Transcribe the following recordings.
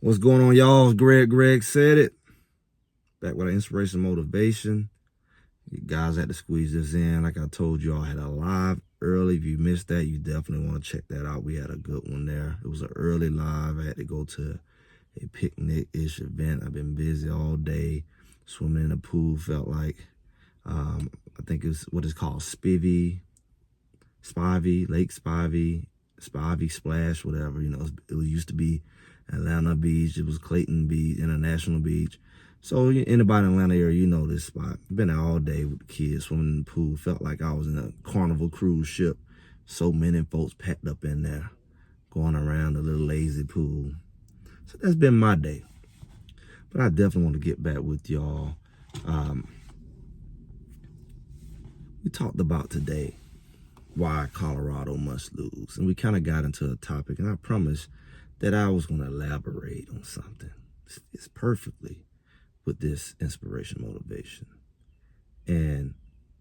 What's going on, y'all? Greg said it. Back with our inspiration motivation. You guys had to squeeze this in. Like I told you, I had a live early. If you missed that, you definitely want to check that out. We had a good one there. It was an early live. I had to go to a picnic-ish event. I've been busy all day. Swimming in the pool felt like. I think it's what it's called, Lake Spivey, Splash, whatever. You know, it used to be Atlanta Beach. It was Clayton Beach, International Beach. So anybody in Atlanta area, you know this spot. Been there all day with the kids, swimming in the pool. Felt like I was in a Carnival cruise ship. So many folks packed up in there, going around the little lazy pool. So that's been my day. But I definitely want to get back with y'all. We talked about today why Colorado must lose. And we kind of got into a topic, and I promised that I was going to elaborate on something. It's perfectly with this inspiration motivation. And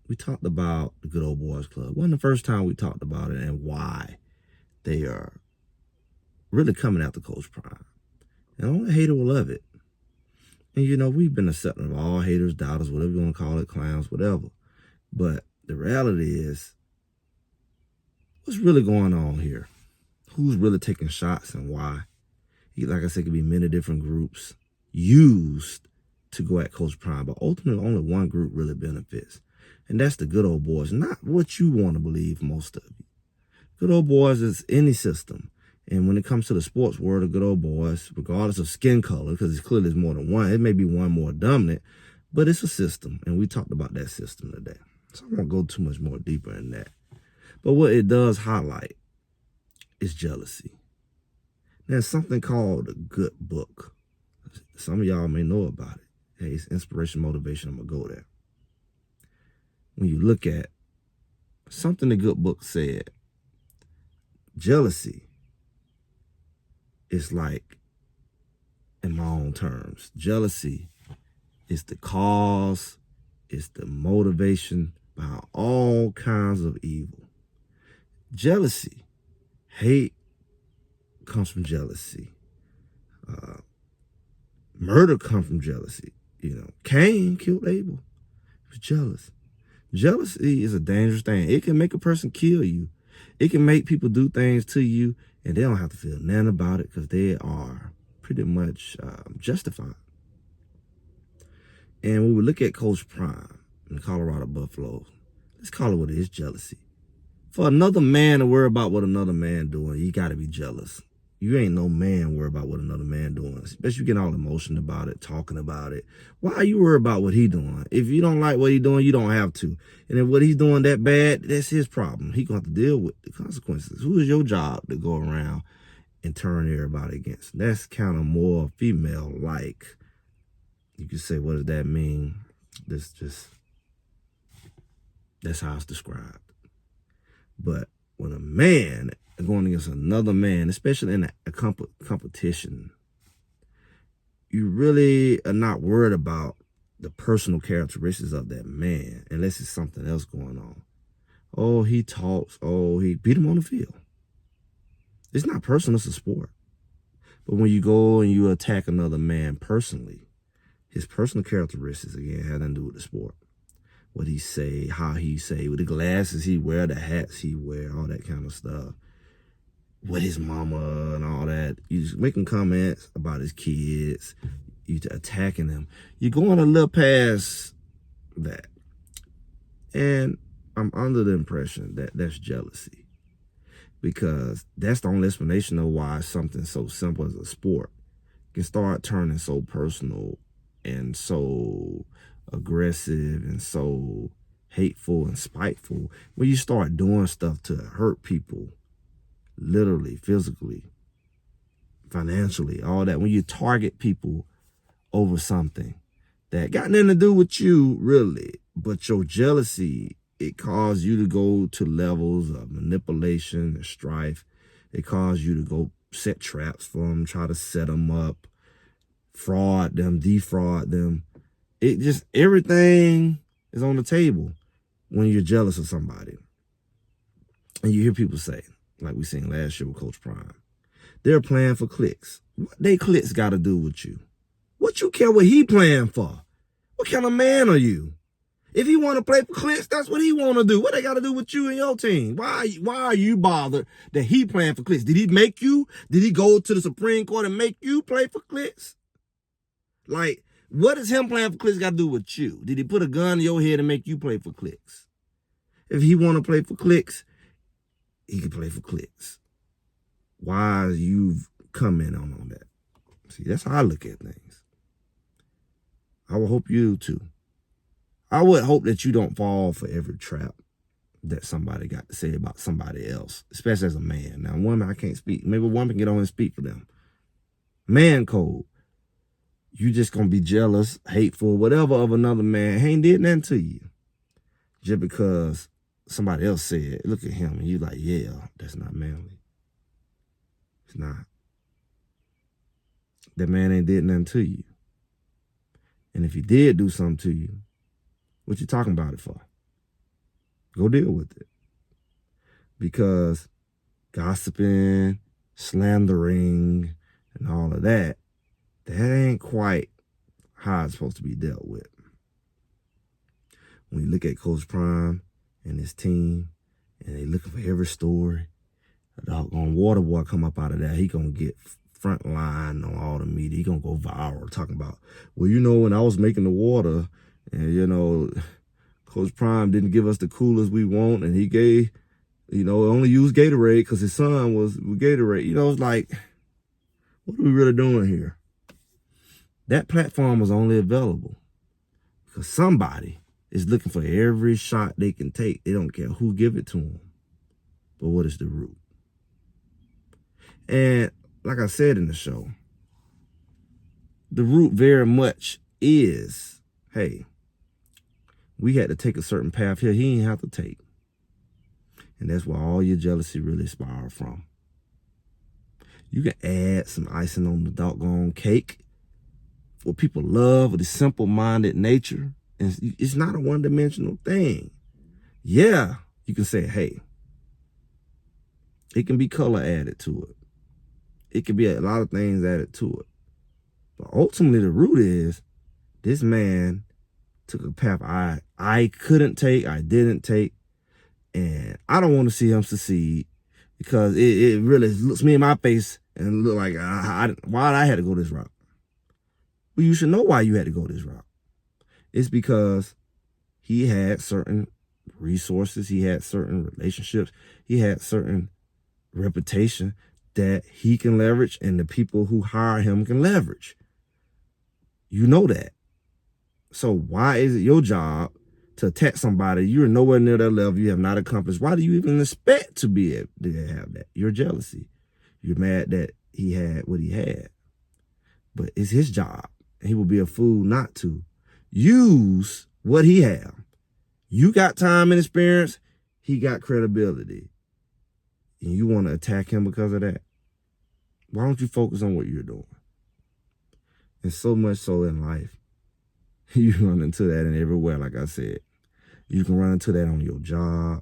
we talked about the Good Old Boys Club. Wasn't the first time we talked about it and why they are really coming after Coach Prime. And only a hater will love it. And you know, we've been accepting of all haters, doubters, whatever you want to call it, clowns, whatever. But the reality is, what's really going on here? Who's really taking shots and why? Like I said, it could be many different groups used to go at Coach Prime, but ultimately only one group really benefits. And that's the good old boys, not what you want to believe, most of you. Good old boys is any system. And when it comes to the sports world, the good old boys, regardless of skin color, because it's clearly there's more than one, it may be one more dominant, but it's a system. And we talked about that system today. So I won't go too much more deeper in that. But what it does highlight is jealousy. There's something called a good book. Some of y'all may know about it. Hey, it's inspiration, motivation. I'm going to go there. When you look at something the good book said, jealousy is like, in my own terms, jealousy is the cause, it's the motivation behind all kinds of evil. Jealousy, hate comes from jealousy. Murder comes from jealousy. You know, Cain killed Abel. He was jealous. Jealousy is a dangerous thing. It can make a person kill you. It can make people do things to you, and they don't have to feel nothing about it because they are pretty much justified. And when we look at Coach Prime in the Colorado Buffaloes, let's call it what it is, jealousy. For another man to worry about what another man doing, you got to be jealous. You ain't no man worry about what another man doing, especially you get all emotional about it, talking about it. Why are you worried about what he doing? If you don't like what he doing, you don't have to. And if what he's doing that bad, that's his problem. He gonna have to deal with the consequences. Who is your job to go around and turn everybody against? That's kind of more female-like. You could say, what does that mean? That's how it's described. But when a man is going against another man, especially in a competition, you really are not worried about the personal characteristics of that man, unless it's something else going on. Oh, he talks. Oh, he beat him on the field. It's not personal, it's a sport. But when you go and you attack another man personally, his personal characteristics, again, have nothing to do with the sport. What he say, how he say, with the glasses he wear, the hats he wear, all that kind of stuff. With his mama and all that. You just making comments about his kids. You attacking them. You're going a little past that. And I'm under the impression that that's jealousy. Because that's the only explanation of why something so simple as a sport can start turning so personal and so aggressive and so hateful and spiteful when you start doing stuff to hurt people, literally, physically, financially, all that. When you target people over something that got nothing to do with you, really, but your jealousy, it caused you to go to levels of manipulation and strife. It caused you to go set traps for them, try to set them up, fraud them, defraud them. It just, everything is on the table when you're jealous of somebody. And you hear people say, like we seen last year with Coach Prime, they're playing for clicks. What they clicks got to do with you? What you care what he playing for? What kind of man are you? If he want to play for clicks, that's what he want to do. What they got to do with you and your team? Why are you bothered that he playing for clicks? Did he make you? Did he go to the Supreme Court and make you play for clicks? Like, what does him playing for clicks got to do with you? Did he put a gun in your head and make you play for clicks? If he want to play for clicks, he can play for clicks. Why you comment on that? See, that's how I look at things. I would hope you do too. I would hope that you don't fall for every trap that somebody got to say about somebody else, especially as a man. Now, woman, I can't speak. Maybe a woman can get on and speak for them. Man code. You just going to be jealous, hateful, whatever of another man. He ain't did nothing to you. Just because somebody else said, look at him, and you like, yeah, that's not manly. It's not. That man ain't did nothing to you. And if he did do something to you, what you talking about it for? Go deal with it. Because gossiping, slandering, and all of that, that ain't quite how it's supposed to be dealt with. When you look at Coach Prime and his team, and they looking for every story, a doggone water boy come up out of that, he gonna get front line on all the media. He gonna go viral talking about, well, you know, when I was making the water, and, you know, Coach Prime didn't give us the coolers we want, and he gave, you know, only used Gatorade because his son was Gatorade. You know, it's like, what are we really doing here? That platform was only available because somebody is looking for every shot they can take. They don't care who give it to them. But what is the root? And like I said in the show, the root very much is, hey, we had to take a certain path here he didn't have to take. And that's where all your jealousy really spiraled from. You can add some icing on the doggone cake. What people love with the simple-minded nature. And it's not a one-dimensional thing. Yeah, you can say, hey, it can be color added to it. It can be a lot of things added to it. But ultimately, the root is this man took a path I couldn't take, I didn't take, and I don't want to see him succeed because it really looks me in my face and look like why I had to go this route. Well, you should know why you had to go this route. It's because he had certain resources, he had certain relationships, he had certain reputation that he can leverage and the people who hire him can leverage. You know that. So why is it your job to attack somebody you're nowhere near that level, you have not accomplished? Why do you even expect to be able to have that? Your jealousy. You're mad that he had what he had. But it's his job, and he will be a fool not to use what he have. You got time and experience, he got credibility. And you want to attack him because of that? Why don't you focus on what you're doing? And so much so in life, you run into that in everywhere, like I said. You can run into that on your job.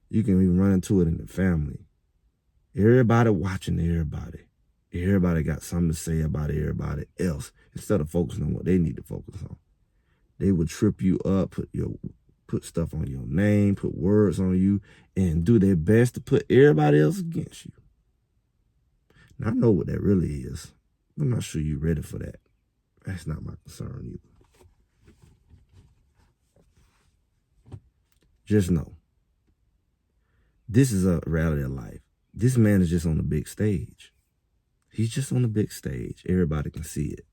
You can even run into it in the family. Everybody watching everybody. Everybody got something to say about everybody else instead of focusing on what they need to focus on. They would trip you up, put stuff on your name, put words on you, and do their best to put everybody else against you. Now, I know what that really is. I'm not sure you're ready for that. That's not my concern either. Just know, this is a reality of life. This man is just on the big stage. He's just on the big stage. Everybody can see it.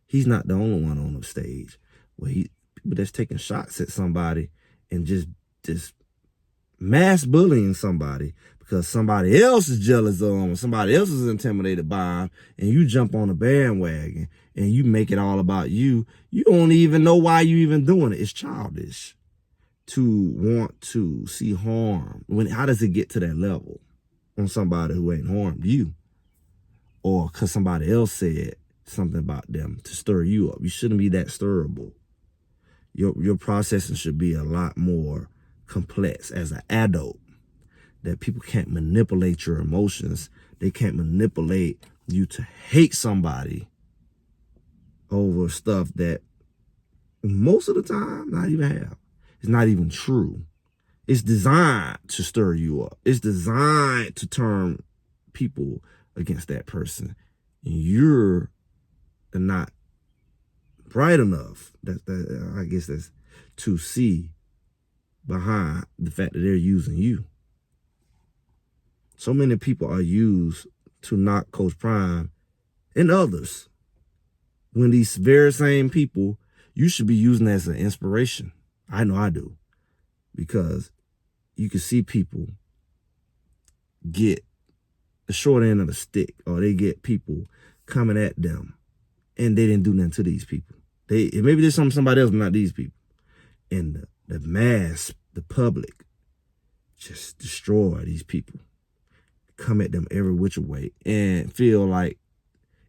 He's not the only one on the stage where people that's taking shots at somebody and just mass bullying somebody because somebody else is jealous of them or somebody else is intimidated by him, and you jump on the bandwagon and you make it all about you. You don't even know why you even doing it. It's childish to want to see harm. How does it get to that level on somebody who ain't harmed you? Or because somebody else said something about them to stir you up. You shouldn't be that stirrable. Your processing should be a lot more complex as an adult. That people can't manipulate your emotions. They can't manipulate you to hate somebody over stuff that most of the time not even have. It's not even true. It's designed to stir you up. It's designed to turn people against that person. And you're not bright enough, I guess that's to see behind the fact that they're using you. So many people are used to knock Coach Prime and others, when these very same people you should be using as an inspiration. I know I do, because you can see people get the short end of the stick, or they get people coming at them and they didn't do nothing to these people. Maybe there's somebody else, but not these people. And the mass, the public, just destroy these people, come at them every which way, and feel like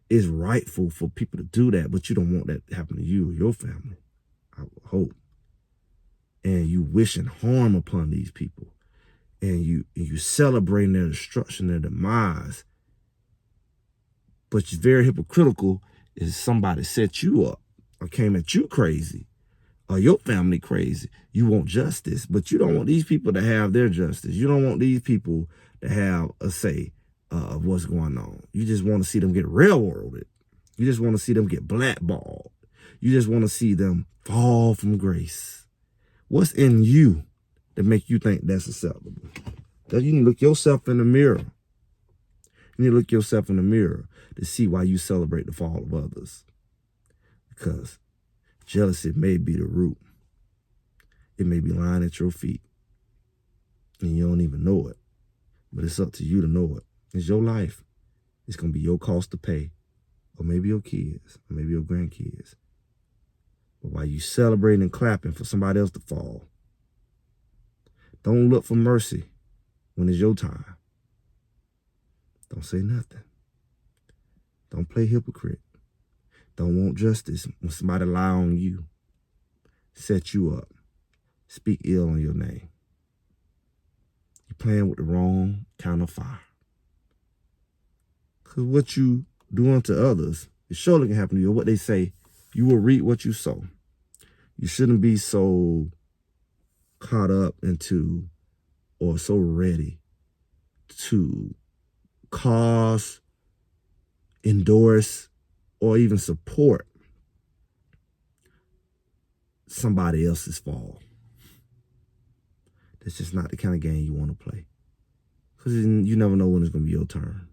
it's rightful for people to do that, but you don't want that to happen to you or your family, I would hope. And you wishing harm upon these people, and you celebrating their destruction, their demise. But it's very hypocritical is somebody set you up or came at you crazy, or your family crazy. You want justice, but you don't want these people to have their justice. You don't want these people to have a say of what's going on. You just want to see them get railroaded. You just want to see them get blackballed. You just want to see them fall from grace. What's in you that make you think that's acceptable? You need to look yourself in the mirror. You need to look yourself in the mirror to see why you celebrate the fall of others. Because jealousy may be the root. It may be lying at your feet, and you don't even know it. But it's up to you to know it. It's your life. It's going to be your cost to pay. Or maybe your kids, or maybe your grandkids. But while you celebrating and clapping for somebody else to fall, don't look for mercy when it's your time. Don't say nothing. Don't play hypocrite. Don't want justice when somebody lie on you, set you up, speak ill on your name. You're playing with the wrong kind of fire. Because what you do unto others, it surely can happen to you. What they say, you will reap what you sow. You shouldn't be so caught up into or so ready to cause, endorse, or even support somebody else's fall. That's just not the kind of game you want to play. Because you never know when it's going to be your turn.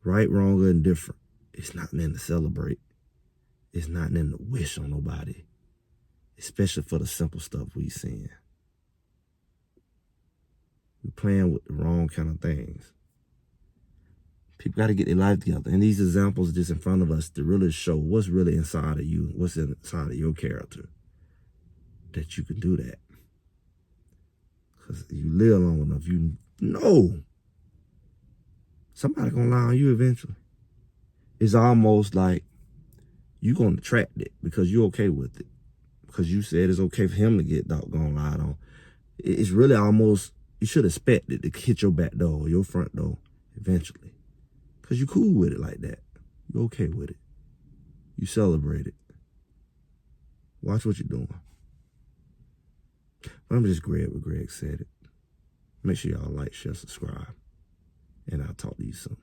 Right, wrong, or indifferent. It's not nothing to celebrate. It's not nothing to wish on nobody. Especially for the simple stuff we seeing. We're playing with the wrong kind of things. People got to get their life together. And these examples are just in front of us to really show what's really inside of you, what's inside of your character, that you can do that. Because you live long enough, you know somebody going to lie on you eventually. It's almost like you're going to attract it because you're okay with it. Because you said it's okay for him to get doggone lied on. It's really almost, you should expect it to hit your back door or your front door eventually. Because you're cool with it like that. You're okay with it. You celebrate it. Watch what you're doing. But I'm just Greg what Greg said it. Make sure y'all like, share, subscribe. And I'll talk to you soon.